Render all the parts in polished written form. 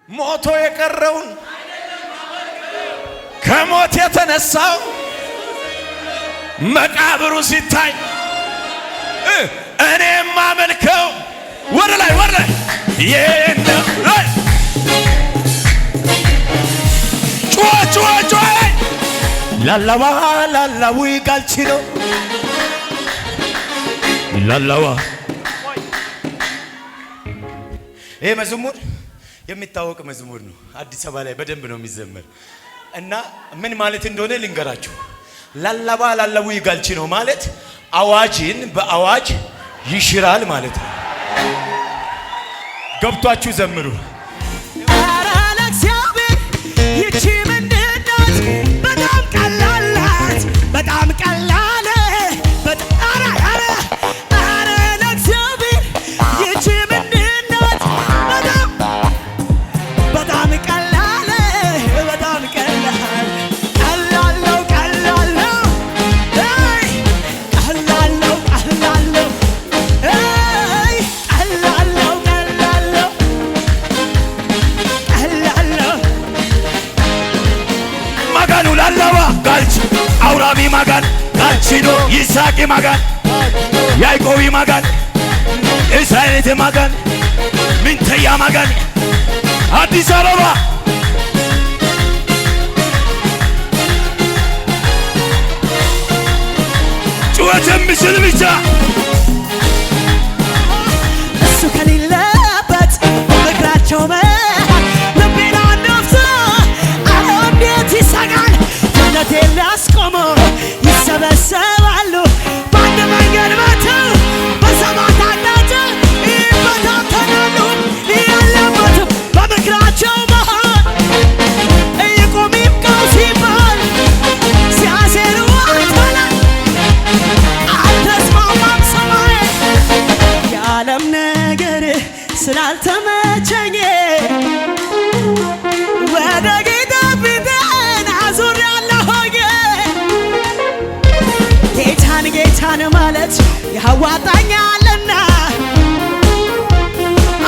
ሞቶ የቀረውን ከሞት የተነሳው መቃብሩ ሲታይ እኔ ማመልከው ወደ ላይ የነው ጩዋ ላላዊ ጋልቺኖ ላላዋ ይሄ መዝሙር የሚታወቅ መዝሙር ነው። አዲስ አበባ ላይ በደንብ ነው የሚዘመር እና ምን ማለት እንደሆነ ልንገራችሁ። ላላዊ ጋልቺኖ ማለት አዋጅን በአዋጅ ይሽራል ማለት ነው። ገብቷችሁ ዘምሩ። በጣም ቀላል አውራሚ ማጋን ጋልቺኖ ይሳቂ ማጋን ያዕቆብ ማጋን እስራኤል ማጋን ምንተያ ማጋን አዲስ አበባ ጩኸትም ምስል ብቻ እሱ ከሌለበት በእግራቸው ልቤና ነፍስ እንዴት ይሰጋል። ጀነቴን ሊያስቆመው ይሰበሰባሉ በአንድ መንገድ መተው በሰማት አቅጣጫ ይበታተናሉ። ያለበት በምክራቸው መሃል ይቁም ይብቃው ሲባል ሲያሴሩ አትበለን አልተስማማም ሰማይ የዓለም ነገር ስላልተመቸኝ ወደ ጌታ ፊቴን አዙሬያለሁኝ። ጌታን ማለት ያዋጣኛልና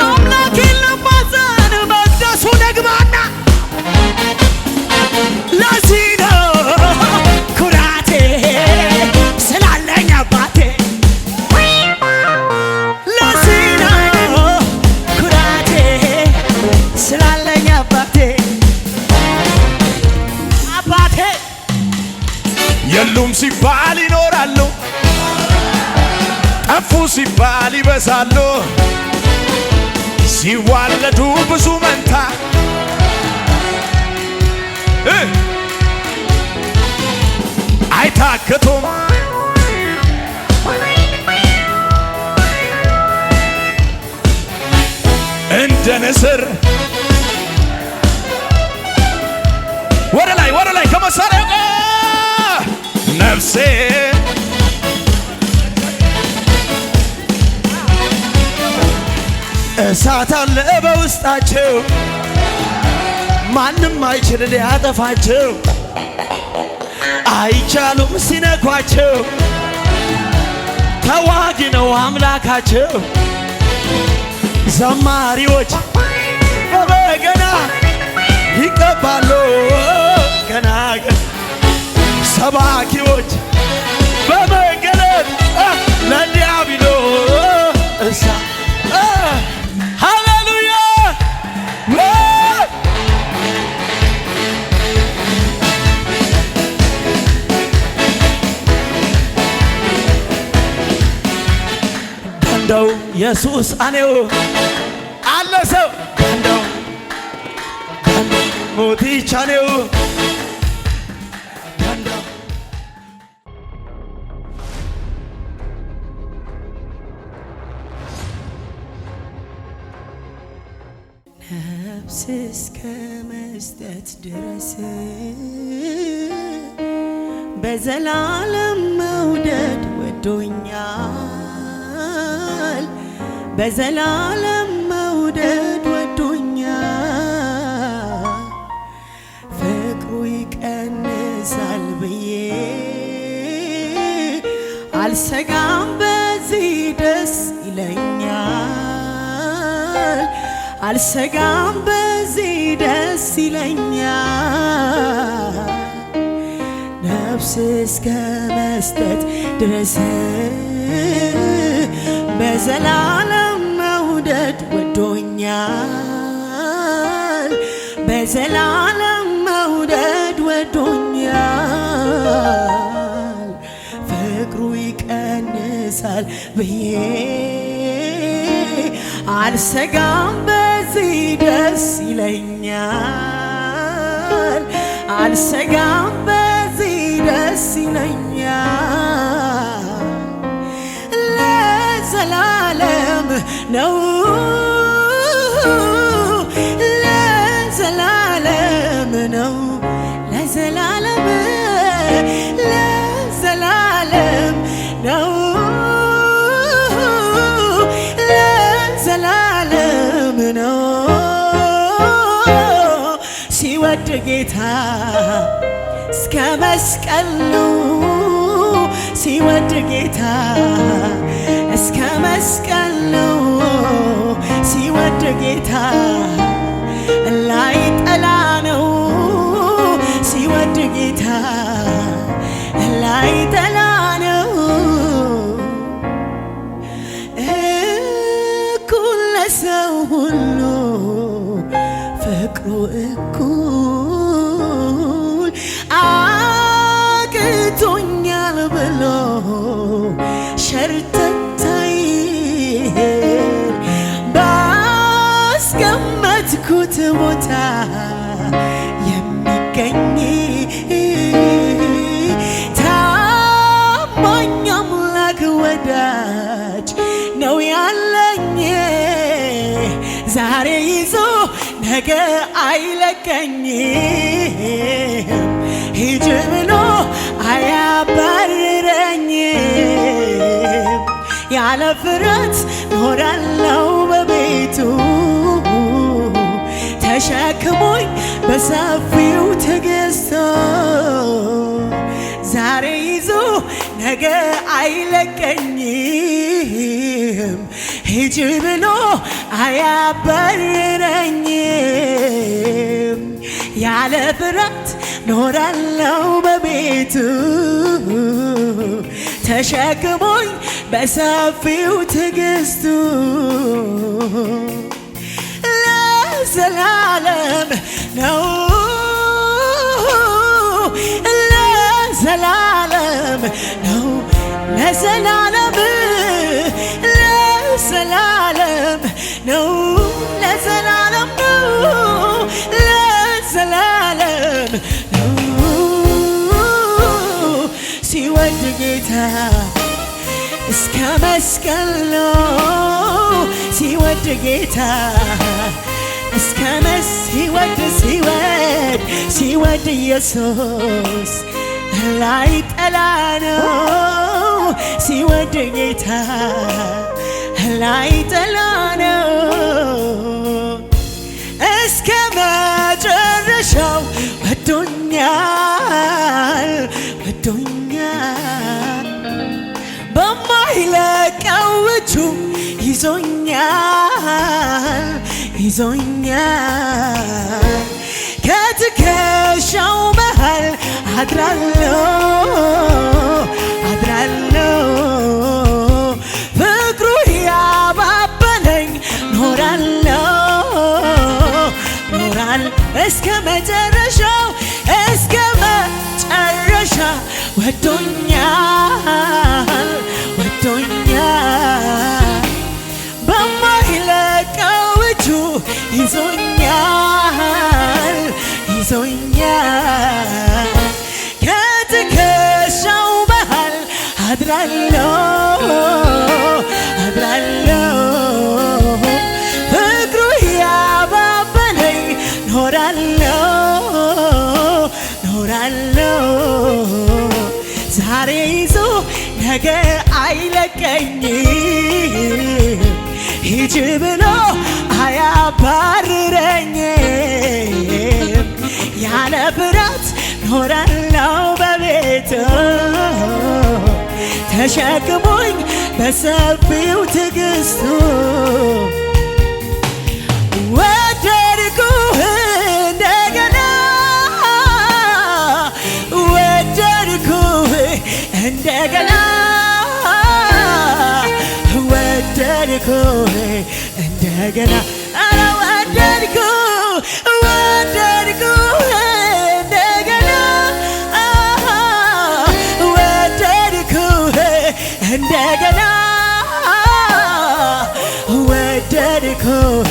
አምላኬን ልማጸን መቅደሱ ልግባና ለዚህ ነው ኩራቴ ስላለኝ አባቴ ለዚህ ነው ኩራቴ ስላለኝ አባቴ የሉም ሲባል ይኖራሉ፣ ጠፉ ሲባል ይበዛሉ። ሲዋለዱ ብዙ መንታ አይታክቱም። እንደ ንስር ወደ ላይ ከመሳሪያው ጋር ነፍሴ እሳት አለ በውስጣቸው ማንም አይችል ሊያጠፋቸው አይቻሉም ሲነኳቸው ተዋጊ ነው አምላካቸው። ዘማሪዎች በበገና ይቀባሉ ገና ሰባኪዎች በመገለጥ ለዲያብሎስ ሃሌሉያ እንደው ኢየሱስ አኔው አለ ሰው እንደው ሞት ይቻለው ነፍስ እስከ መስጠት ድረስ በዘላለም መውደድ ወዶኛል፣ በዘላለም መውደድ ወዶኛል። ፍቅሩ ይቀንሳል ብዬ አልሰጋም፣ በዚህ ደስ ይለኛል። አልሰጋም በዚህ ይለኛል ነፍስ እስከ መስጠት ድረስ በዘላለም መውደድ ወዶኛል በዘላለም መውደድ ወዶኛል ፍቅሩ ይቀንሳል ብዬ አልሰጋም በዚህ ደስ ይለኛል አልሰጋም በዚህ ደስ ይለኛል ለዘላለም ነው ለዘላለም ነው ለዘላለም ለዘላለም ነው ለዘላለም ነው ሲወድ ጌታ እስከ መስቀል ነው ሲወድ ጌታ እስከ መስቀል ነው ሲወድ ጌታ ላይ ጠላ ነው ሲወድ ጌታ ላይ ጠላ ነው እኩል ለሰው ሁሉ ፍቅሩ እኩል አቅቶኛል ብሎ ሸርተታይ ባስቀመጥኩት ቦታ የሚገኝ ታማኝ አምላክ ወዳጅ ነው ያለኝ ዛሬ ይዞ ነገ አይለቀኝም ሂጅ ብሎ አያባርረኝም ያለ ፍርሃት ኖራለው በቤቱ ተሸክሞኝ በሰፊው ትዕግስቱ ዛሬ ይዞ ነገ አይለቀኝም ሂጅ ብሎ አያባርረኝም ያለ ፍርሃት ኖራለው በቤቱ ተሸክሞኝ በሰፊው ትዕግስቱ ለዘላለም ነው ለዘላለም ነው ለዘላለም ለዘላለም ነው ለዘላለም ነው ለዘላለም ነው ሲወድ ጌታ እስከ መስቀል ነው ሲወድ ጌታ እስከ ሲወድ ኢየሱስ ላይ ጠላ ነው ሲወድ ጌታ ላይ ጠላ ነው እስከ መጨረሻው ወዶኛል ወዶኛል በማይለቀው እጁ ይዞኛል ይዞኛል ከትከሻው መሃል አድራለሁ አድራለሁ ፍቅሩ ያባበለኝ ኖራለሁ ኖራል እስከ መጨረሻው እስከ መጨረሻ ወዶኛል ወዶኛል በማይለቀው እጁ ይዞኛል ይዞኛል ከትከሻው መሃል አድራለሁ አድራለሁ ፍቅሩ ያባበለኝ ኖራለሁ ኖራለሁ ዛሬ ይዞ ነገ አይለቀኝም ሂጅ ብሎ አያባርረኝም ያለ ፍርሃት ኖራለሁ በቤቱ ተሸክሞኝ በሰፊው ትዕግስቱ ወደድኩህ እንደገና ወደድኩህ እንደገና ኧረ ወደድኩህ እንደገና ወደድኩህ እንደገና ወደድኩህ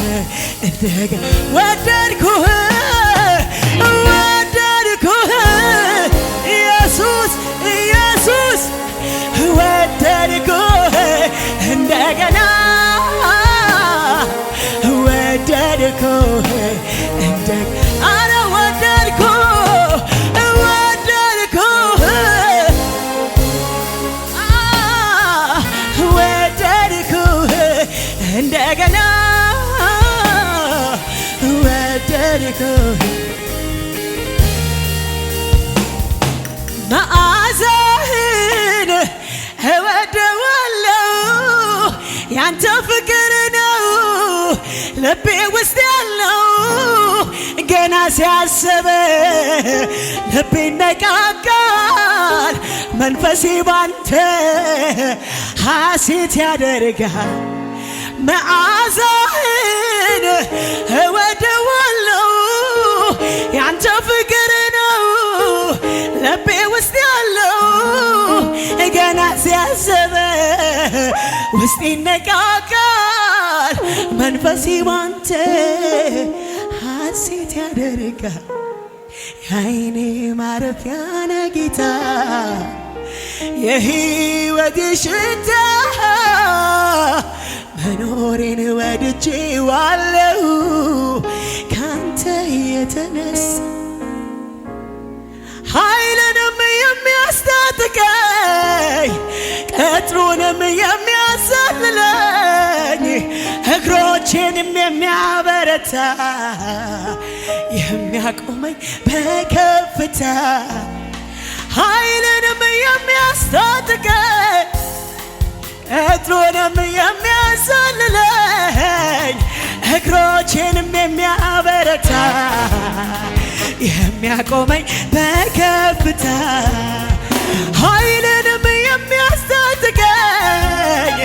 እንደገና ወደድኩህ ኢየሱስ ኢየሱስ ወደድኩህ እንደገና ወደድኩህ እንደገና ኧረ ወደድኩህ ወደድኩህ እንደገና ወደድኩህ መዓዛህን እወደዋለሁ ያንተ ፍቅር ነው ልቤ ውስጥ ያለው ገና ሲያስብ ልቤ ይነቃቃል መንፈሴ ባንተ ሐሴት ያደርጋል መዓዛህን እወደዋለሁ ያንተ ፍቅር ነው ልቤ ውስጥ ያለው ገና ሲያስብ ውስጤ ይነቃቃል መንፈሴ ባንተ ሐሴት ያደርጋል የዓይኔ ማረፊያ ነህ ጌታ የሕይወቴ ሽታ መኖሬን ወድጄዋለሁ ካንተ የተነሳ ኃይልንም የሚያስታጥቀኝ ቅጥሩንም የሚያሳልለኝ እግሮቼንም የሚያበረታ የሚያቆመኝ በከፍታ ኃይልንም የሚያስታጥቀኝ ቅጥሩንም የሚያሳልለኝ እግሮቼንም የሚያበረታ የሚያቆመኝ በከፍታ ኃይልንም የሚያስታጥቀኝ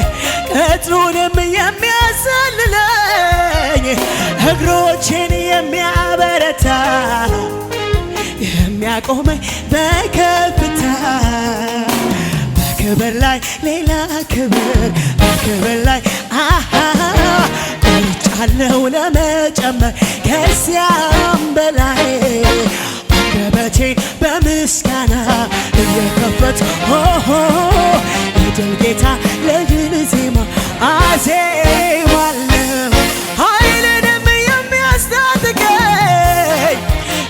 ቅጥሩንም የሚያሳልለኝ እግሮቼን የሚያበረታ የሚያቆመኝ በከፍታ በክብር ላይ ሌላ ክብር በክብር ላይ ቆርጫለሁ ለመጨመር ከዚያም በላይ አንደበቴን በምስጋና እየከፈትኩ የድል ጌታ ለድል ዜማ አዜማለሁ ኃይልንም የሚያስታጥቀኝ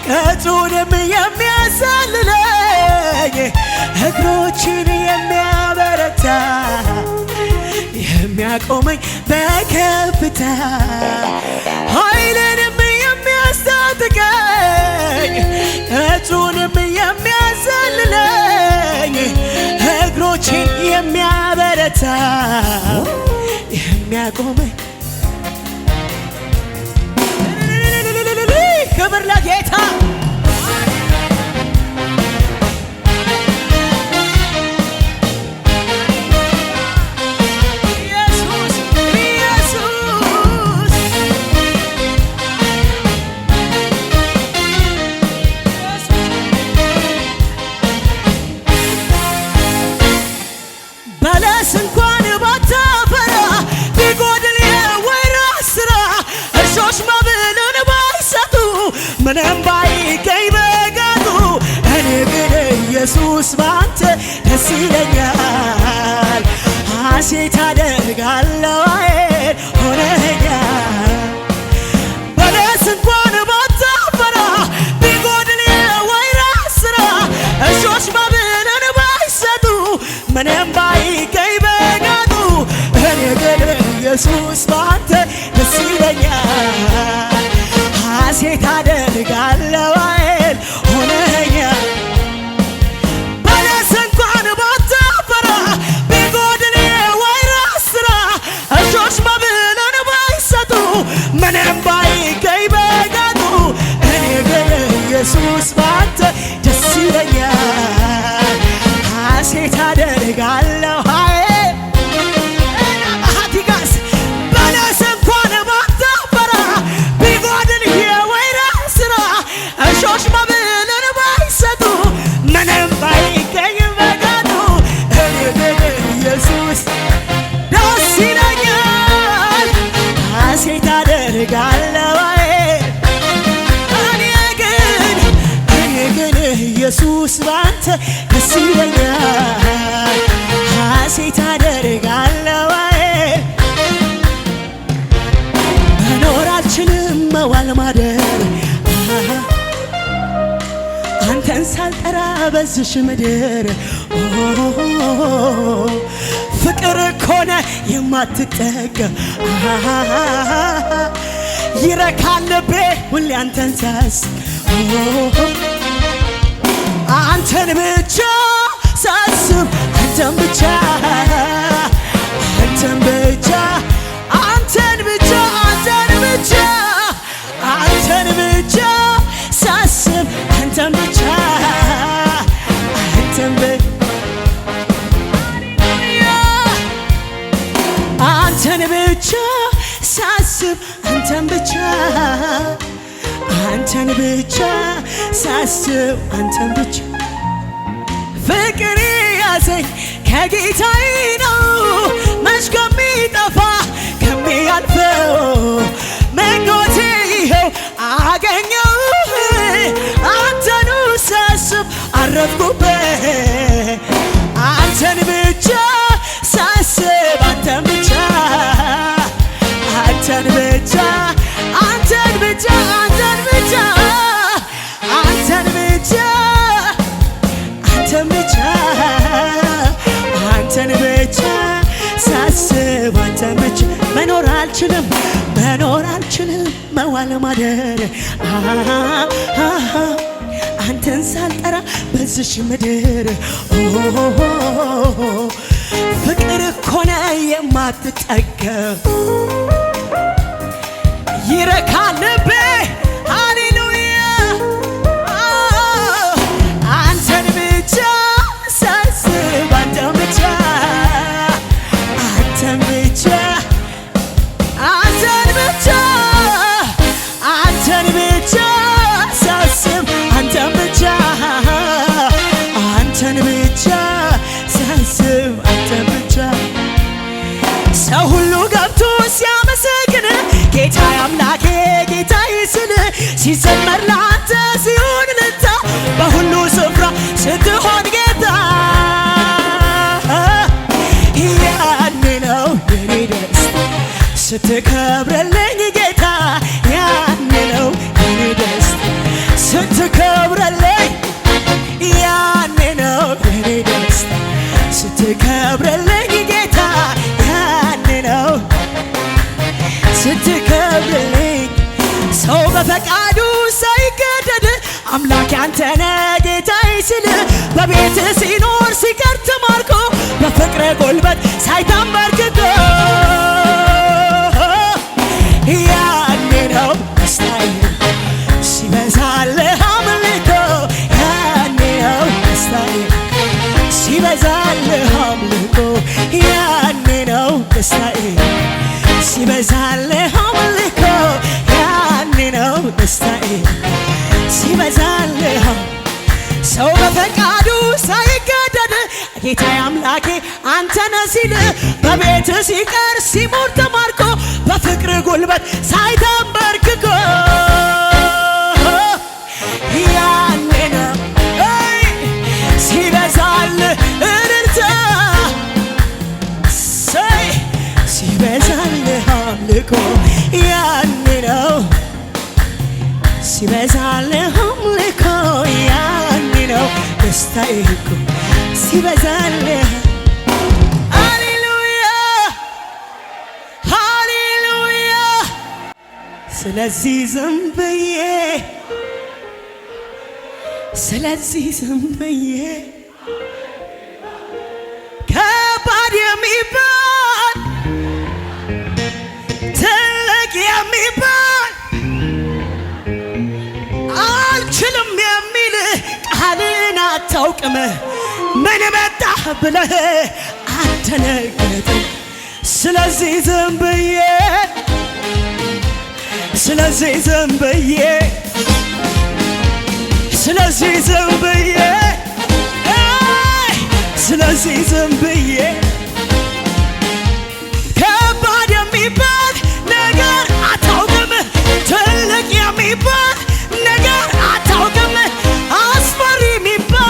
ቅጥሩንም የሚያሳልለኝ እግሮችን የሚያበረታ የሚያቆመኝ በከፍታ ኃይልንም የሚያስታጥቀኝ ቅጥሩንም የሚያሳልለኝ እግሮችን የሚያበረታ የሚያቆመኝ ክብር ለጌታ በለስ እንኳን ባታፈራ ቢጎድል የወይራ ስራ እርሾች መብልን ባይሰጡ ምንም ባይገኝ በጋጡ እኔ ግን ኢየሱስ ባንተ ደስ ይለኛል ሐሴት አደርጋለሁ አይን ሆነኸኛል በለስ እንኳን ባታፈራ ቢጎድል የወይራ ስራ እርሾች መብልን ባይሰጡ ምንም ባይገኝ በጋጡ እኔ ግን ኢየሱስ ባንተ ደስ ይለኛል ሐሴት አደርጋለሁ አይን ሆነኸኛል በለስ እንኳን ባታፈራ ቢጎድል የወይራ ስራ እርሾች መብልን ባይሰጡ ምንም ባይገኝ በጋጡ እኔ ግን ኢየሱስ ባንተ ደስ ይለኛል ሐሴት ኢየሱስ ባንተ ደስ ይለኛል ሐሴት አደርጋለሁ መኖር አልችልም መዋል ማደር አንተን ሳልጠራ በዝሽ ምድር ፍቅር ኮነ የማትጠጋ ይረካል ልቤ ሁሌ አንተን ሳስብ አንተን ብቻ ሳስብ አንተን ብቻ አንተን ብቻ አንተን ብቻ አንተን ብቻ አንተን ብቻ ሳስብ አንተን ብቻ አንተን ብቻ አንተን ብቻ ሳስብ አንተን ብቻ አንተን ብቻ ሳስብ አንተን ብቻ ፍቅር ያዘኝ ከጌታዬ ነው መች ከሚጠፋ ከሚያልፈው ምኞቴ ይኸው አገኘው አንተኑ ሳስብ አረፍኩበት አንተን ብቻ ሳስብ አንተን ብቻ አንተን ብቻ አንተን ብቻ አንተን ብቻ አንተን ብቻ አንተን ብቻ አንተን ብቻ ሳስብ አንተን ብቻ መኖር አልችልም መዋል ማደር አንተን ሳልጠራ በዝሽ ምድር ፍቅር ኮነ የማትጠገብ ይረካል ልቤ ሃሌሉያ አንተን ብቻ ሳስብ አንተን ብቻ አንተን ብቻ አንተን ብቻ አንተን ብቻ ሳስብ አንተን ብቻ አንተን ብቻ ሳስብ አንተን ብቻ ሰው ሁሉ ገብቶ ሲያመሰግን ጌታ አምላኬ ጌታዬ ስል ሲዘመር ለአንተ ሲሆን ልታ በሁሉ ስፍራ ስትሆን ጌታ ያኔ ነው የኔ ደስታ ስትከብረልኝ ጌታ ያኔ ነው የኔ ደስታ ስትከብረልኝ ያኔ ነው የኔ ደስታ ስትከብረልኝ ጌታ ያኔ ነው ስትከብረልኝ ሰው በፈቃዱ ሳይገደድ አምላክ አንተነ ጌታዬ ሲል በቤት ሲኖር ሲቀር ተማርኮ በፍቅር ጉልበት ሳይታንበርክኮ ያኔ ነው ደስታዬ ሲበዛልህ አምልኮ ያኔ ነው ደስታዬ ሲበዛልህ አምልኮ ያኔ ነው ደስታዬ ሲበዛልህ አምልኮ ያኔ ነው ደስታዬ ሲበዛልህ ሰው በፈቃዱ ሳይገደድ ጌታዬ አምላኬ አንተነ ሲል በቤት ሲቀር ሲሞር ተማርኮ በፍቅር ጉልበት ሳይተንበርክኮ ያኔ ነው ሲበዛልህ እልልታ ሲበዛልህ አምልኮ ያኔ ነው ሲበዛልህ አምልኮ ያኔ ነው ደስታዬ እኮ ሲበዛልህ ሃሌሉያ ሃሌሉያ ስለዚህ ዝም ብዬ ከባድ የሚባል ትልቅ የሚባል አልችልም የሚል ቃልን አታውቅም ምን መጣህ ብለህ አትደነግጥም ስለዚህ ዝም ብዬ ስለዚህ ዝም ብዬ ስለዚህ ዝም ብዬ ስለዚህ ዝም ብዬ ከባድ የሚባል ነገር አታውቅም ትልቅ የሚባል ነገር አታውቅም አስፈሪ የሚባል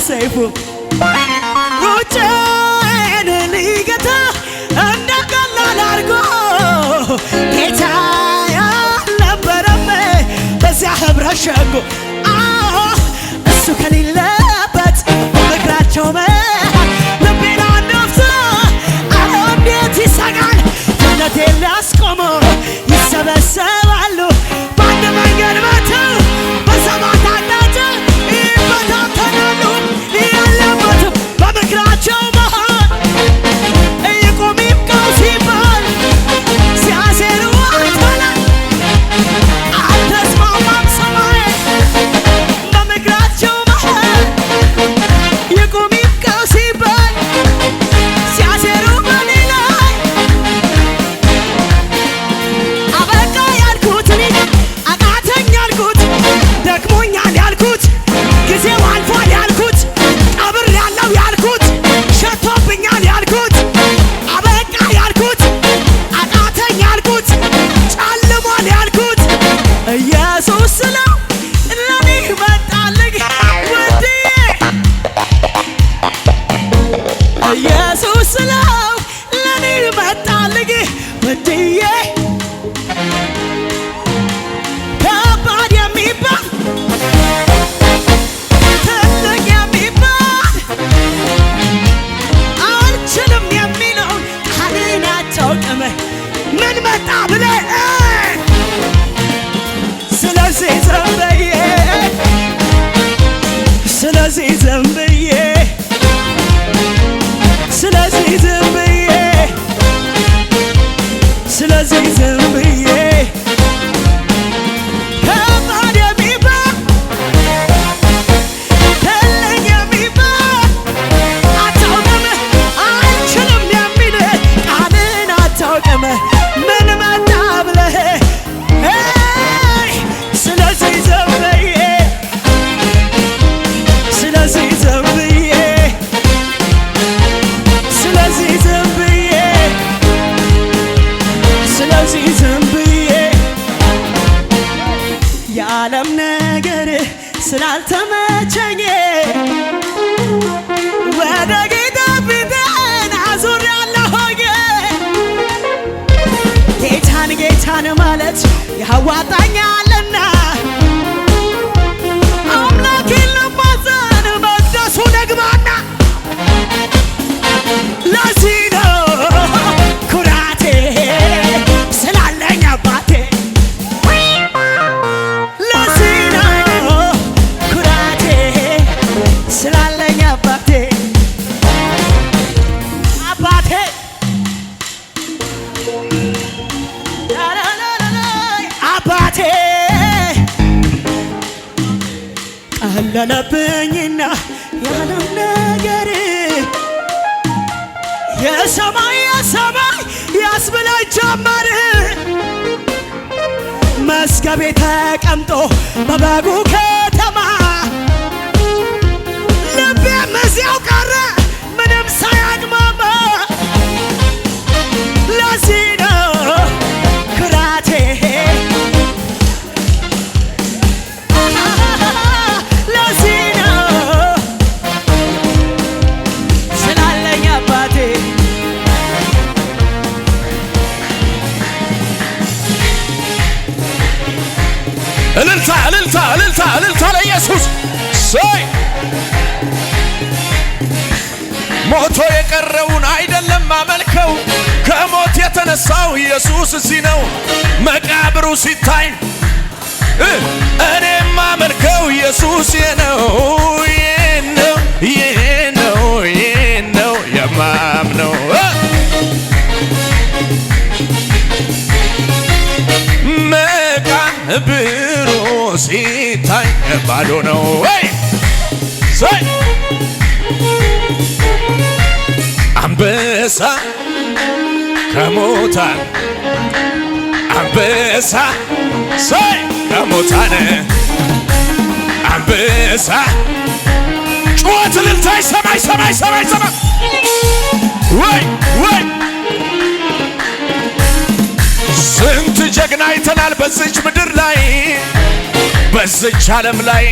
ሰይፉ ሩጫዬን ሊገታ እንደ ቀላል አድርጎ ጌታ ያልነበረም በዚያ ኅብረት ሸንጎ እሱ ከሌለበት በእግራቸው መሃል ልቤን አነፍቶ እንዴት ይሰጋል ጀነቴን ሊያስቆመው ይሰበሰባሉ በአንድ መንገድ መተው በሰባት አቅጣጫ ይበታተናሉ ያለበትም በምክራቸው መሃል ይቁም ይብቃው ሲባል ሲያሴሩ አልተላይ አልተስማማም ሰማይ በምክራቸው መሃል ይቁም ይብቃው ሲባል ሲያሴሩ በኔ ላይ አበቃ ያልኩት እኔ አቃተኝ ያልኩት ደክሞኛል ያልኩት ጊዜው አልፏል ያልኩት ቀብር ያለው ያልኩት ሸቶብኛል ያልኩት አበቃ ያልኩት አቃተኝ ያልኩት ጨልሟል ያልኩት ኢየሱስ ስለው ለኔ መጣልኝ ውድዬ ኢየሱስ ስለው ለኔ መጣልኝ ውድዬ ከባድ የሚባል ትልቅ የሚባል አልችልም የሚለውን ቃልን አታውቅም ምን መጣ ብለህ ስለዚህ ዘንብዬ ስለዚህ ዘንብዬ ስለዚህ ዘንብዬ ስለዚህ ዘንብዬ ከባድ የሚባል ትልቅ የሚባል አታውቅም አልችልም የሚል ቃልን አታውቅም ምን መጣ ብለህ ስለዚህ ዘንብዬ ስለዚህ ዘንብዬ ስለዚህ ዘንብዬ ስለዚህ ዘንብዬ የዓለም ነገር ስላልተመቸኝ ወደ ጌታ ፊቴን አዙሬአለሁኝ ጌታን ጌታን ማለት ያዋጣኛልና አምላኬን ልማጸን መቅደሱ ልግባና ለዚህ ነው ኩራቴ ስላለኝ አባቴ ለዚህ ነው ኩራቴ ስላለኝ አባቴ አባቴ አባቴ ቀለለብኝና ያለው ነገር የሰማይ ያስብለኝ ጀመር መስገቤ ተቀምጦ በበጉ ከተማ ልቤም እዚያው ቀረ ምንም ሳያግማማ ለዚህ ነው ኩራቴ ለዚህ ነው ስላለኝ አባቴ እልልታ እልልታ እልልታ እልልታ ለኢየሱስ ሰይ ሞቶ የቀረውን አይደለም አመልከው ከሞት የተነሳው ኢየሱስ እዚህ ነው መቃብሩ ሲታይ እኔም አመልከው ኢየሱስ ነው የማምነው መቃብሩ ሲታይ ባዶ ነው ሰይ አንበሳ ከሞታን አንበሳ ሰይ ከሞታን አንበሳ ጩኸት እልልታ ሰማይ ወይ ስንት ጀግና አይተናል በዚች ምድር ላይ በዚች ዓለም ላይ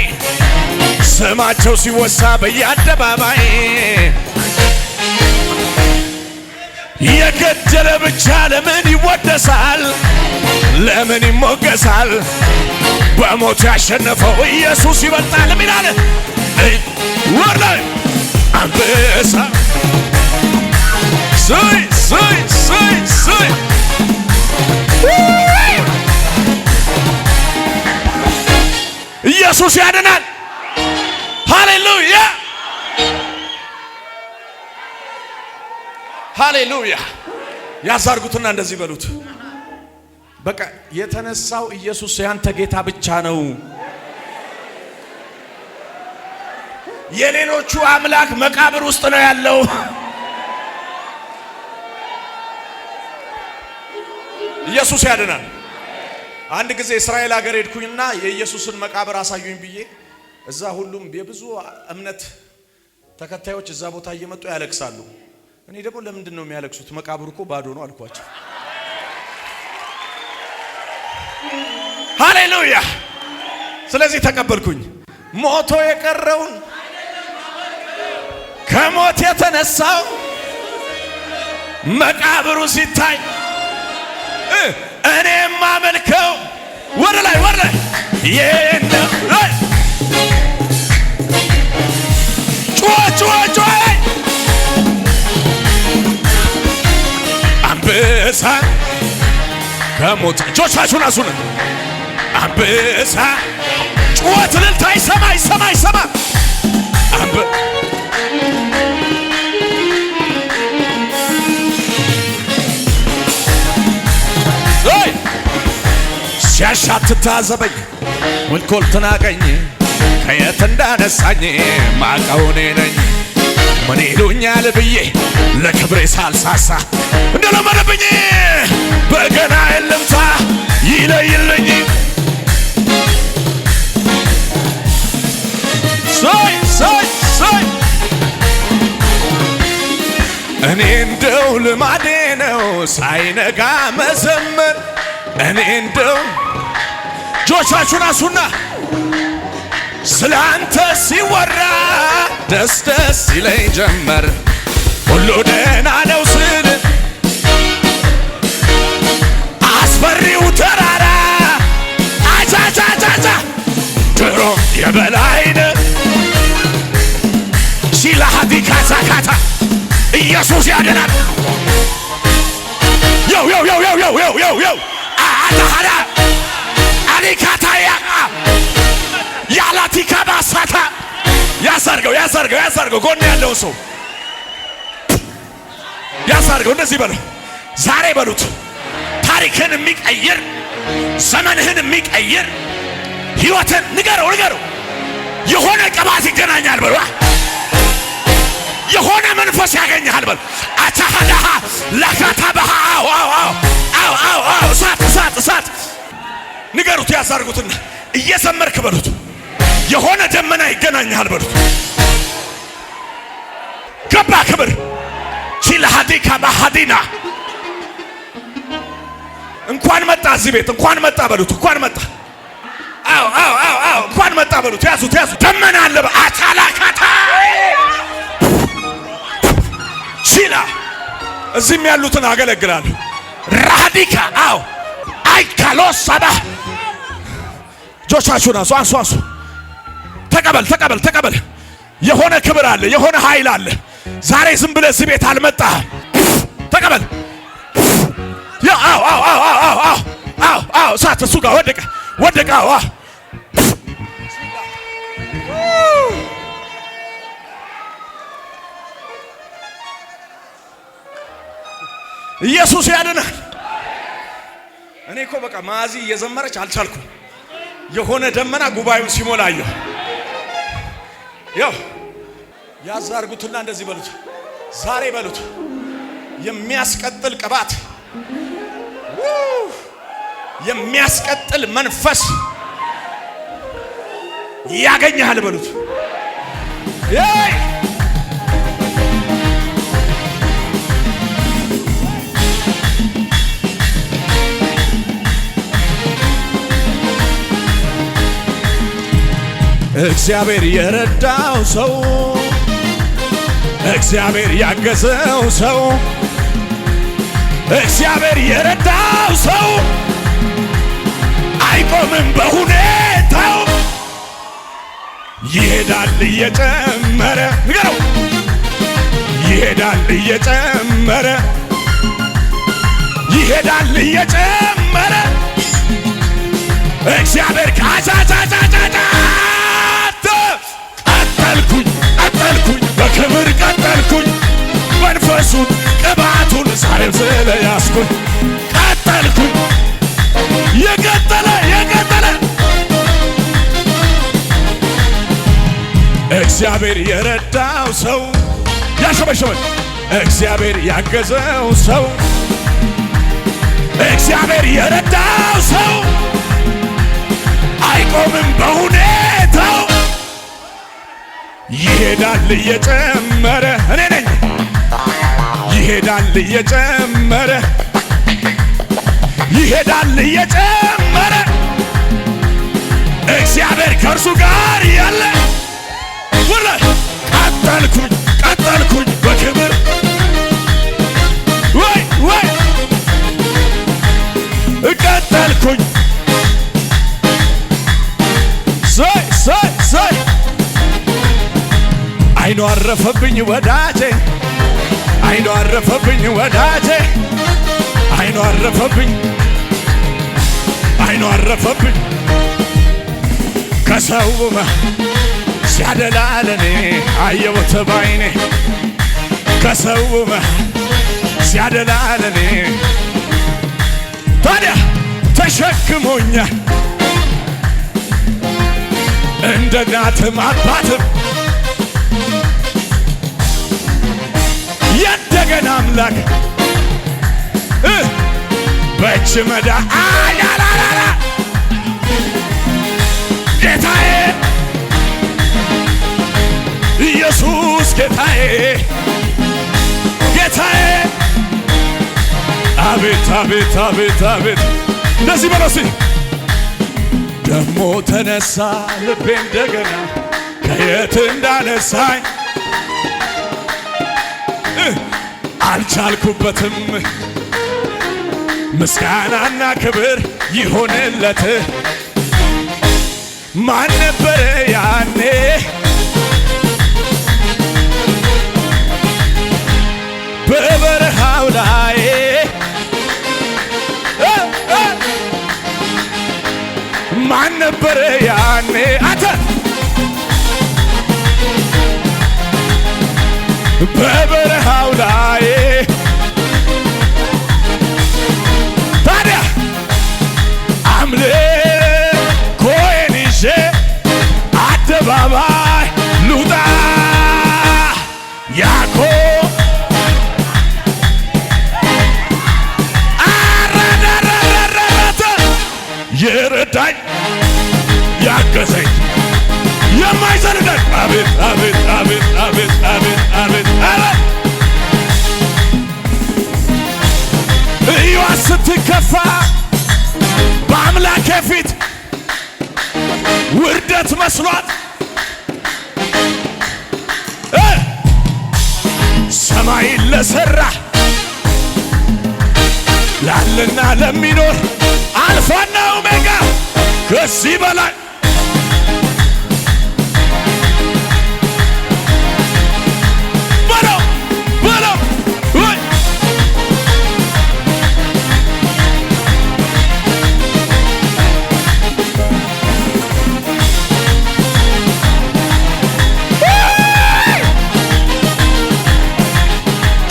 ስማቸው ሲወሳ በየአደባባይ የገደለ ብቻ ለምን ይወደሳል? ለምን ይሞገሳል? በሞት ያሸነፈው ኢየሱስ ይበልጣል ሚላል ወላይ አንበሳ ስይ ስይ ስይ ስይ ኢየሱስ ያድናል። ሃሌሉያ ሃሌሉያ። ያዛርጉትና እንደዚህ በሉት፣ በቃ የተነሳው ኢየሱስ ያንተ ጌታ ብቻ ነው። የሌሎቹ አምላክ መቃብር ውስጥ ነው ያለው። ኢየሱስ ያድናል። አንድ ጊዜ እስራኤል ሀገር ሄድኩኝና የኢየሱስን መቃብር አሳዩኝ ብዬ እዛ ሁሉም የብዙ እምነት ተከታዮች እዛ ቦታ እየመጡ ያለቅሳሉ። እኔ ደግሞ ለምንድን ነው የሚያለቅሱት? መቃብሩ እኮ ባዶ ነው አልኳቸው። ሃሌሉያ። ስለዚህ ተቀበልኩኝ። ሞቶ የቀረውን ከሞት የተነሳው መቃብሩ ሲታይ እኔ የማመልከው ወደ ላይ የነው ጩኸ አንበሳ ከሞት እጆቻችሁን አሱን አንበሳ ጩኸት እልልታ ይሰማ ሲያሻት ታዘበኝ ወልኮል ተናቀኝ ከየት እንዳነሳኝ ማቀው እኔ ነኝ። ምን ይሉኛል ብዬ ለክብሬ ሳልሳሳ እንደለመደብኝ በገና የለምታ ይለይልኝ ሳይ እኔ እንደው ልማዴ ነው ሳይነጋ መዘመር። እኔ እንደው ጆቻችሁን አሱና ስለ አንተ ሲወራ ደስ ይለኝ ጀመር። ሁሉ ደህና ነው ስል አስፈሪው ተራራ አቻቻቻቻ ድሮ የበላይነ ሲላሃዲ ካሳካታ ኢየሱስ ያድናል። ዮው አታሃዳ አሊካታያ ያላቲካ ባሳታ ያሳርገው ጎን ያለው ሰው ያሳርገው። እንደዚህ በሉ ዛሬ በሉት ታሪክን የሚቀይር ዘመንህን የሚቀይር ህይወትን ንገረው የሆነ ቅባት ይገናኛል በሉ የሆነ መንፈስ ያገኛል በሉ አታሃዳሃ ለካታባሃ አው እሳት ንገሩት ያሳርጉትና እየዘመርክ በሉት የሆነ ደመና ይገናኛል በሉት ገባ ክብር ቺላሃዲካ ባሃዲና እንኳን መጣ እዚህ ቤት እንኳን መጣ በሉት እንኳን መጣ እንኳን መጣ በሉት ያዙት ደመና አለ አታላካታ ቺላ እዚህም ያሉትን አገለግላለሁ ራዲካ አይካሎስ ሰባ ጆቻችሁን አንሱ ተቀበል የሆነ ክብር አለ የሆነ ኃይል አለ ዛሬ ዝም ብለህ እዚህ ቤት አልመጣህም ተቀበል እሳት እሱ ጋር ወደቀ ኢየሱስ ያድናል። እኔ እኮ በቃ ማዚ እየዘመረች አልቻልኩም። የሆነ ደመና ጉባኤውን ሲሞላየው ያው ያዛርጉትና እንደዚህ በሉት ዛሬ በሉት የሚያስቀጥል ቅባት የሚያስቀጥል መንፈስ ያገኛል በሉት እግዚአብሔር የረዳው ሰው እግዚአብሔር ያገዘው ሰው እግዚአብሔር የረዳው ሰው አይቆምም በሁኔታው ይሄዳል እየጨመረ ንገረው ይሄዳል እየጨመረ ይሄዳል እየጨመረ እግዚአብሔር ካቻቻቻቻቻ ቀጠልኩኝ በክብር ቀጠልኩኝ መንፈሱን ቅባቱን ዛሬም ስለያዝኩኝ ቀጠልኩኝ የቀጠለ እግዚአብሔር የረዳው ሰው ያሸበሸበ እግዚአብሔር ያገዘው ሰው እግዚአብሔር የረዳው ሰው አይቆምም በሁኔታው ይሄዳል እየጨመረ እኔ ነኝ ይሄዳል እየጨመረ ይሄዳል እየጨመረ እግዚአብሔር ከእርሱ ጋር ያለ ወለ ቀጠልኩኝ በክብር ወይ ቀጠልኩኝ ሳይ አይኑ አረፈብኝ ወዳጄ አይኑ አረፈብኝ ወዳጄ አይኑ አረፈብኝ ከሰውማ ሲያደላለኔ አየሁት ባይኔ ከሰውማ ሲያደላለኔ ታዲያ ተሸክሞኛል እንደ እናትም አባትም የእንደገና አምላክ በእጅ መዳ አያላላላ ጌታዬ ኢየሱስ ጌታዬ አቤት እንደዚህ በለሲ ደሞ ተነሳ ልቤ እንደገና ከየት እንዳነሳኝ አልቻልኩበትም ምስጋናና ክብር ይሆንለት ማን ነበረ ያኔ በበረሃው ላይ ማን ነበረ ያኔ አንተ በበረሃው ላይ ታዲያ አምልኮዬን ይዤ አደባባይ ልውጣ ያኮ የረዳኝ ያገዘኝ የማይዘንደኝ አቤት እዩዋ ስትከፋ በአምላኬ ፊት ውርደት መስሏት ሰማይን ለሠራ ላለና ለሚኖር አልፋና ኦሜጋ ከዚህ በላይ በለው ወይ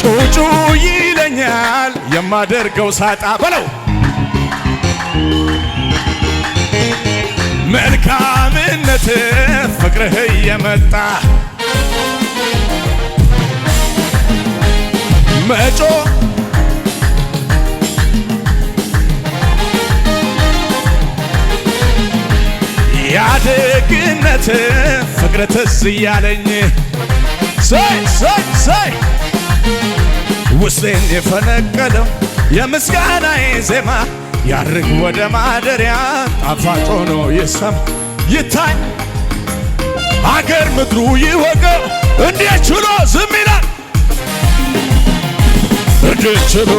ጩጩ ይለኛል የማደርገው ሳጣ በለው መልካምነት ፍቅርህ የመጣ መጮ ያደግነት ፍቅር ትዝ እያለኝ ሳይ ውስጤን የፈነቀለው የምስጋናዬ ዜማ ያርግ ወደ ማደሪያ ጣፋጭ ሆኖ ይሰማ ይታይ አገር ምድሩ ይወቀው እንዴት ችሎ ዝም ይላል? እንዴት ችሎ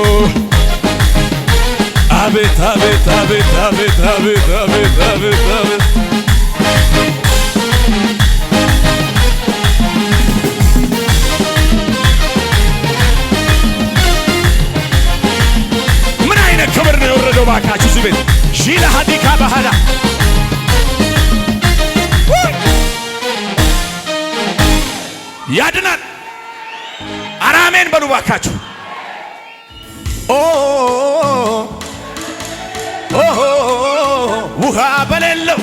አቤት አቤት አቤት አቤት አቤት አቤት አቤት አቤት ምን አይነት ክብር ነው የወረደው ባካችሁ እዚህ ቤት ሺላ ሀዲካ ባህላ ያድናል። አራሜን በሉ ባካችሁ። ውሃ በሌለው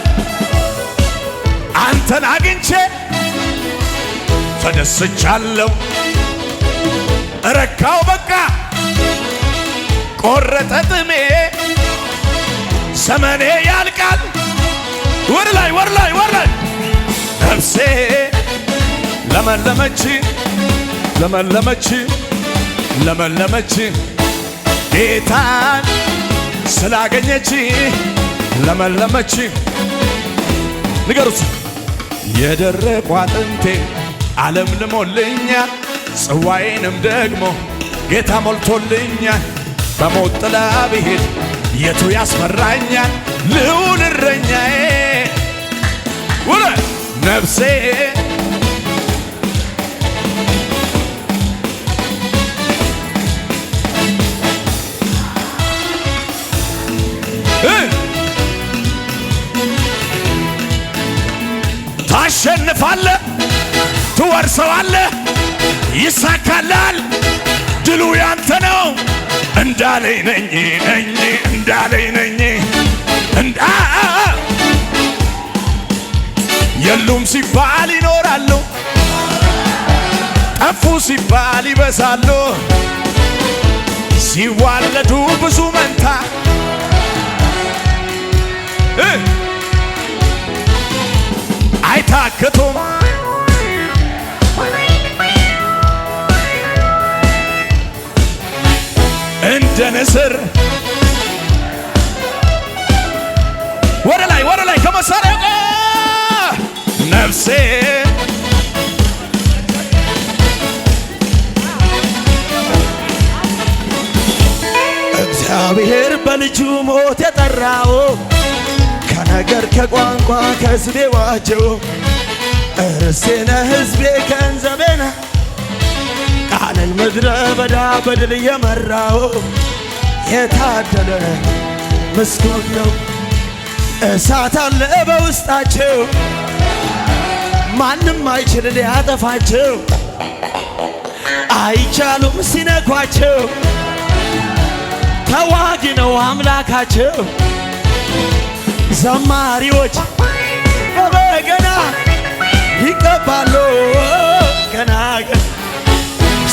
አንተን አግኝቼ ተደስቻለሁ። ረካው በቃ ቆረጠ ጥሜ ዘመኔ ያልቃል። ወር ላይ ወር ላይ ወር ላይ ነፍሴ ለመለመች ለመለመች ለመለመች ጌታን ስላገኘች ለመለመች። ንገሩት የደረቁ አጥንቴ ዓለም ልሞልኛል፣ ጽዋዬንም ደግሞ ጌታ ሞልቶልኛል። በሞት ጥላ ብሄድ የቱ ያስፈራኛል? ልዑል እረኛዬ ውለ ነፍሴ ታሸንፋለህ፣ ትወርሰዋለህ፣ ይሳካላል፣ ድሉ ያንተ ነው። እንዳለኝ ነኝ ነኝ እንዳለኝ ነኝ የሉም ሲባል ይኖራሉ፣ ጠፉ ሲባል ይበዛሉ። ሲዋለዱ ብዙ መንታ አይታክቱም። እንደ ንስር ወደ ላይ ከመሳሪያው ጋር ነፍሴ እግዚአብሔር በልጁ ሞት የጠራው ከነገር ከቋንቋ ከሕዝቤ ዋጀው። እርስቴ ነህ ሕዝቤ ገንዘቤ ነህ ቃልን ምድረ በዳ በድል የመራው የታደለ ምስጉን ነው። እሳት አለ በውስጣቸው ማንም አይችል ሊያጠፋቸው፣ አይቻሉም ሲነኳቸው። ተዋጊ ነው አምላካቸው። ዘማሪዎች በበገና ይቀባሉ ገና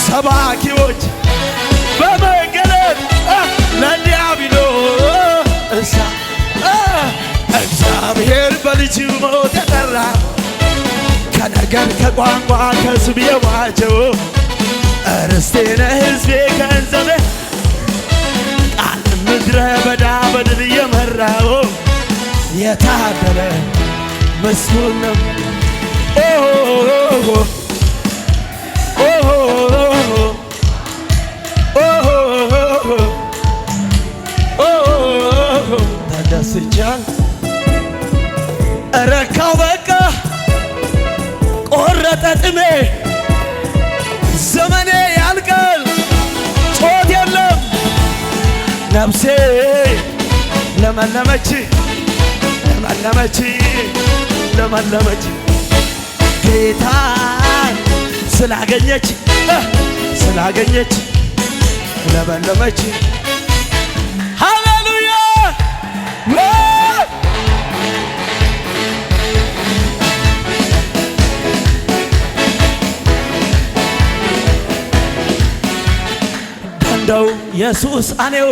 ሰባኪዎች በመገለጥ ለዲያብሎስ እግዚአብሔር በልጁ ሞት የጠራ ከነገር ከቋንቋ ከሕዝብ የዋጀው እርስቴ ነህ ሕዝቤ ገንዘቤ ቃል ምድረ በዳ በድል የመራው የታደለ ምስጉን ነው። ተደስቻል ረካው በቃ ቆረጠ ጥሜ ዘመኔ ያልቃል ጮት የለም ነፍሴ ለመለመች ለመለመች ለመለመች ጌታን ስላገኘች ስላገኘች ለመለመች። ሃሌሉያ ደንደው ኢየሱስ አኔው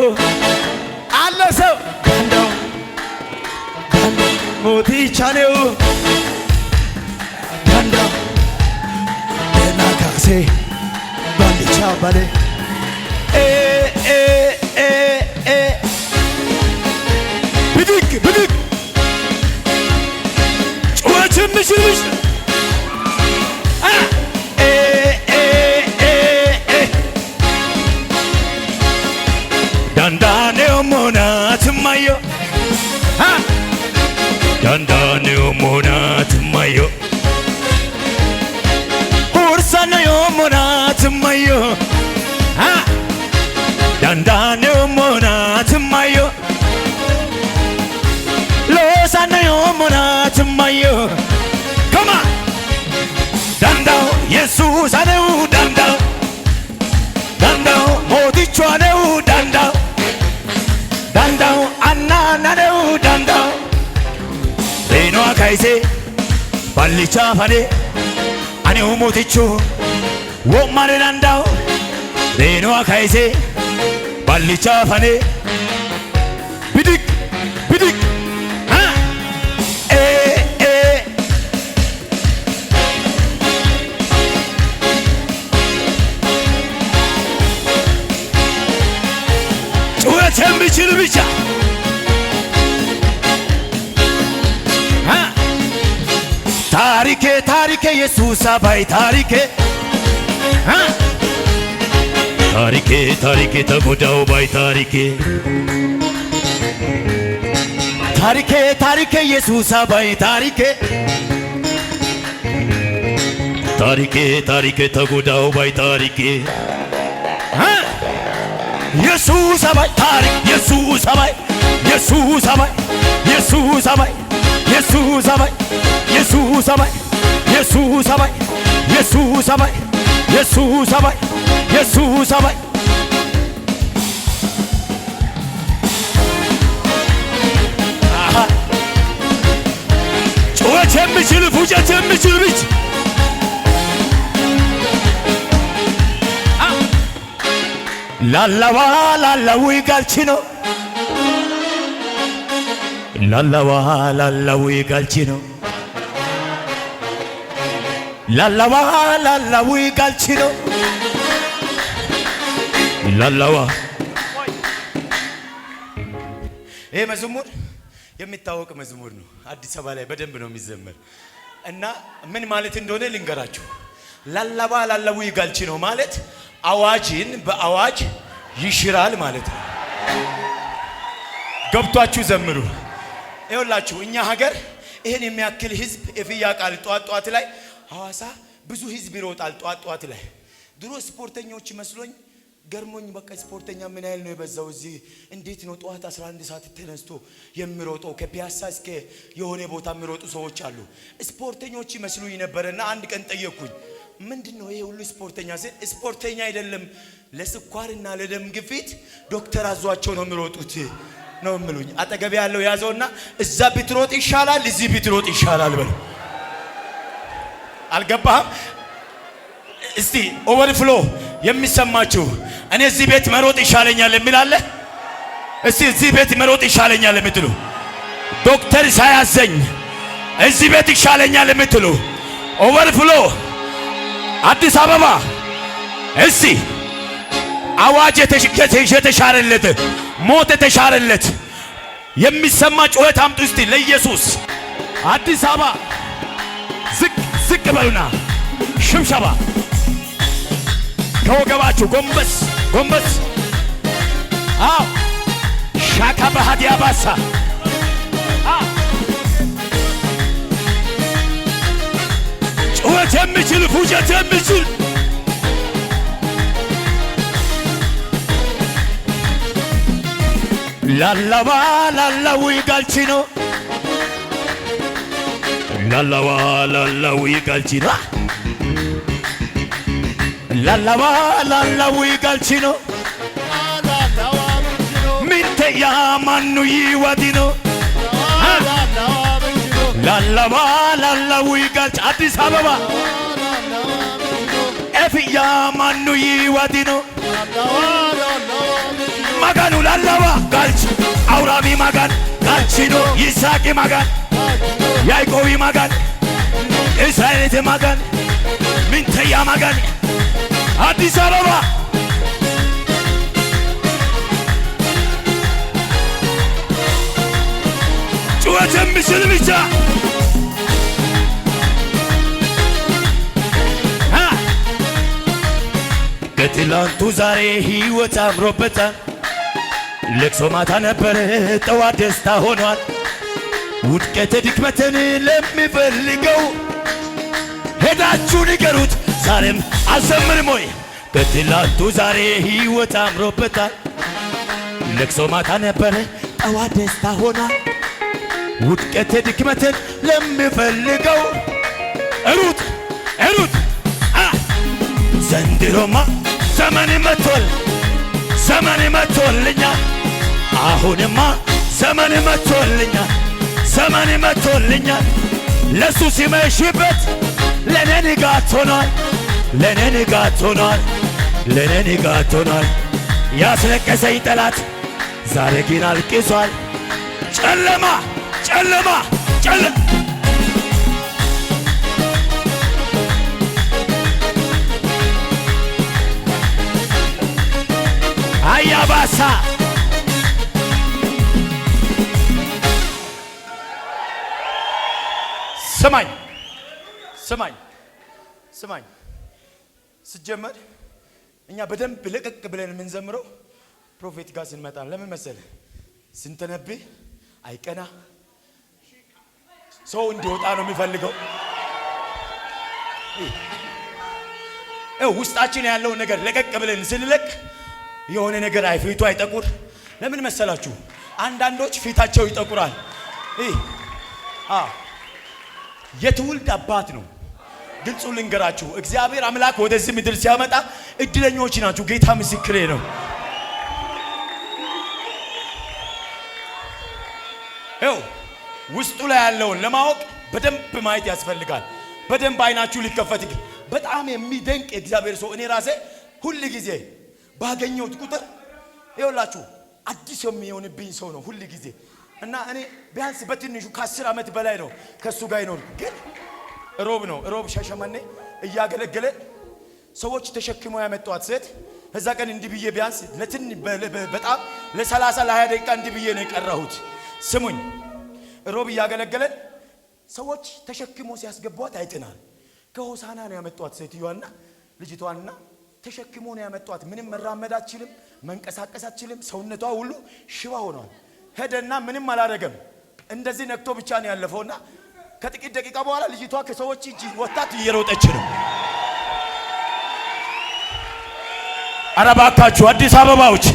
አለ ሰው ደንደው ሞቲቻኔው ደንደው ደናካሴ ባንዲቻ ባሌ ብድግ ብድግ ጩኸትን ምሽልምሽ dandaaneo moonatummayo dandaaneo moonatummayo ursaneo moonatummayo dandaaneo moonatummayo loosaneo moonatummayo come on dandao yesus aneu dandao dandao moticho aneu dandao dandao annananeu dandao reno akaise ballicha fane aneu moticho womare dandao reno akaise ballicha fane bidik bidik የሚችል ብቻ ታሪኬ ታሪኬ ኢየሱስ አባይ ታሪኬ ታሪኬ ታሪኬ ተጎዳው ባይ ታሪኬ ታሪኬ ታሪኬ ኢየሱስ አባይ ታሪኬ ታሪኬ ታሪኬ ተጎዳው ባይ ታሪኬ ኢየሱስ አባይ ታሪክ ኢየሱስ አባይ ኢየሱስ አባይ ኢየሱስ አባይ ኢየሱስ አባይ ኢየሱስ አባይ ኢየሱስ አባይ ኢየሱስ አባይ ኢየሱስ አባይ ኢየሱስ አባይ ጩኸት የሚችል ፉጨት የሚችል ብቻ ላላዋ ላላዊ ጋልቺኖ ላላዋ ላላዊ ጋልቺኖ ላላዋ ላላዊ ጋልቺኖ ላላዋ ይሄ መዝሙር የሚታወቅ መዝሙር ነው። አዲስ አበባ ላይ በደንብ ነው የሚዘመር እና ምን ማለት እንደሆነ ልንገራችሁ። ላላዋ ላላዊ ጋልቺኖ ማለት አዋጅን በአዋጅ ይሽራል ማለት ነው። ገብቷችሁ ዘምሩ። ይኸውላችሁ እኛ ሀገር ይሄን የሚያክል ህዝብ እፍያ ቃል ጧት ላይ ሐዋሳ ብዙ ህዝብ ይሮጣል ጧት ላይ። ድሮ ስፖርተኞች መስሎኝ ገርሞኝ በቃ ስፖርተኛ ምን ያህል ነው የበዛው እዚህ እንዴት ነው ጧት 11 ሰዓት ተነስቶ የሚሮጠው ከፒያሳ እስከ የሆነ ቦታ የሚሮጡ ሰዎች አሉ። ስፖርተኞች መስሉኝ ነበርና አንድ ቀን ጠየቅኩኝ ምንድነው ይሄ ሁሉ ስፖርተኛ ሲል ስፖርተኛ አይደለም ለስኳርና ለደም ግፊት ዶክተር አዟቸው ነው የሚሮጡት ነው የሚሉኝ። አጠገብ ያለው ያዘውና እዛ ቢትሮጥ ይሻላል እዚህ ቢትሮጥ ይሻላል በል። አልገባህም? እስቲ ኦቨርፍሎ የሚሰማችሁ እኔ እዚህ ቤት መሮጥ ይሻለኛል የሚል አለ? እስቲ እዚህ ቤት መሮጥ ይሻለኛል የምትሉ ዶክተር ሳያዘኝ እዚህ ቤት ይሻለኛል የምትሉ ኦቨርፍሎ አዲስ አበባ እሺ አዋጅ የተሻረለት ሞት የተሻረለት የሚሰማ ጩኸት አምጡ እስቲ ለኢየሱስ። አዲስ አበባ ዝቅ ዝቅ በሉና ሽብሸባ ከወገባችሁ ጎንበስ ጎንበስ። አዎ ሻካ በሃዲያ ባሳ ጩኸት የሚችል ፉጨት የሚችል ላላዋ ላላዊ ጋልቺኖ ላላዋ ላላዊ ጋልቺኖ ላላዋ ላላዊ ጋልቺኖ ሚንተያ ማኑ ይዋዲኖ ላላዋ ላላዊ ጋልቺ አዲስ አበባ ኤፍያ ማኑ ይዋዲኖ ማጋኑ ላላዋ ጋልቺ አውራሚ ማጋን ጋልቺኖ ይሳቂ ማጋን ያዕቆብ ማጋን እስራኤል ማጋን ሚንተያ ማጋን አዲስ አበባ ጩኸት የሚችል ብቻ ከትላንቱ ዛሬ ሕይወት አምሮበታል። ለቅሶ ማታ ነበረ ጠዋት ደስታ ሆኗል። ውድቀት ድክመትን ለሚፈልገው ሄዳችሁ ንገሩት ዛሬም አልዘምርም ወይ? በትላንቱ ዛሬ ሕይወት አምሮበታል። ለቅሶ ማታ ነበረ ጠዋት ደስታ ሆኗል። ውድቀት ድክመትን ለሚፈልገው ሩጥ ሩጥ ዘንድሮማ ዘመን መጥቷል፣ ዘመን መጥቶልኛል። አሁንማ ዘመን መጥቶልኛል፣ ዘመን መጥቶልኛል። ለሱ ሲመሽበት ለኔ ንጋት ሆኗል፣ ለኔ ንጋት ሆኗል፣ ለኔ ንጋት ሆኗል። ያስለቀሰኝ ጠላት ዛሬ ግን አልቅሷል። ጨለማ ጨለማ ጨለማ አያባሳ ስማኝ ስማኝ ስማኝ። ስጀመር እኛ በደንብ ለቀቅ ብለን የምንዘምረው ፕሮፌት ጋር ስንመጣ ለምን መሰለህ? ስንተነብህ አይቀና ሰው እንዲወጣ ነው የሚፈልገው። ውስጣችን ያለውን ነገር ለቀቅ ብለን ስንለቅ የሆነ ነገር ፊቱ አይጠቁር። ለምን መሰላችሁ? አንዳንዶች ፊታቸው ይጠቁራል። የትውልድ አባት ነው። ግልጹ ልንገራችሁ፣ እግዚአብሔር አምላክ ወደዚህ ምድር ሲያመጣ እድለኞች ናችሁ። ጌታ ምስክሬ ነው። ውስጡ ላይ ያለውን ለማወቅ በደንብ ማየት ያስፈልጋል። በደንብ አይናችሁ ሊከፈት። በጣም የሚደንቅ የእግዚአብሔር ሰው እኔ ራሴ ሁል ጊዜ ባገኘሁት ቁጥር ይኸውላችሁ አዲስ የሚሆንብኝ ሰው ነው ሁል ጊዜ። እና እኔ ቢያንስ በትንሹ ከ10 ዓመት በላይ ነው ከሱ ጋር ይኖርኩ። ግን ሮብ ሻሸመኔ እያገለገለ ሰዎች ተሸክመው ያመጣዋት ሴት እዛ ቀን እንዲህ ብዬ ቢያንስ በጣም ለ30 ለ20 ደቂቃ እንዲህ ብዬ ነው የቀረሁት። ስሙኝ፣ ሮብ እያገለገለን ሰዎች ተሸክመው ሲያስገቧት አይተናል። ከሆሳና ነው ያመጣዋት ሴትዮዋና ልጅቷና ተሸክመው ነው ያመጣዋት። ምንም መራመድ አትችልም፣ መንቀሳቀስ አትችልም። ሰውነቷ ሁሉ ሽባ ሆኗል። ሄደና ምንም አላደረገም። እንደዚህ ነክቶ ብቻ ነው ያለፈውና ከጥቂት ደቂቃ በኋላ ልጅቷ ከሰዎች እጅ ወጣት እየሮጠች ነው። ኧረ እባካችሁ አዲስ አበባዎች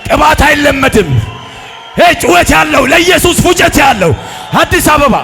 ቅባት አይለመድም። ጩኸት ያለው ለኢየሱስ ፉጨት ያለው አዲስ አበባ